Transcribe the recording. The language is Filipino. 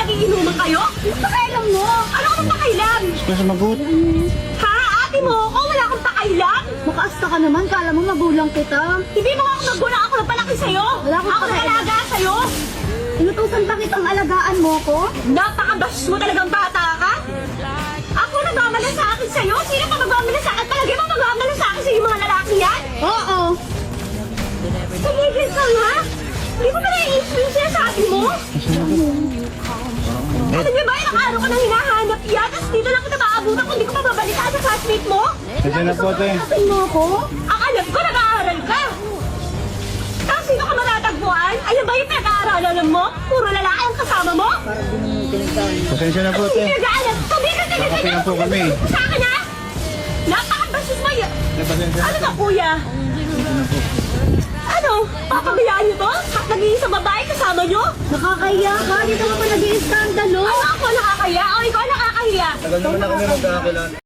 nagiinuman kayo? Pakailan mo! Ano ka bang pakailan? Mas mabuti. Ha? Ate mo ako? Wala akong pakailan? Makaasta ka naman, kala mo magulang kita. Hindi mo ako magulang, ako nagpalaki sa'yo. Wala akong Ako pakailan. nag-alaga sa'yo. Inutusan pa kitang alagaan mo ko? Napakabas mo talagang bata ka. Ako nagmamala sa akin sa'yo? Sino pa magmamala sa akin? Palagi mo magmamala sa akin sa yung mga lalaki yan? Oo. Tumigil ka nga. Hindi ko ba nai-influence siya sa akin mo? Alam niyo ba, ilang araw ko nang hinahanap yan, tapos dito lang kita maabutan kung hindi ko mababalitaan sa classmate mo? Kasi na po, te. Kapin mo ko? Ang alam ko, nag-aaral ka. Tapos sino ka matatagpuan? Ayan ba yung pinag-aaralan mo? Puro lalaki ang kasama mo? Pasensya na po, te. Hindi nag-aaral. Tumigil ka na Nakapi lang po kami. Sa akin ha? Napakabasis mo yan. Pasensya Ano ba kuya? Ano? Papabayaan niyo to? Nag-iisang babae kasama niyo? Nakakahiya ka, dito ka pa nag-i-skandalo. Ano ako nakakaya? O ikaw nakakahiya? Tagal naman na kami magkakakilala.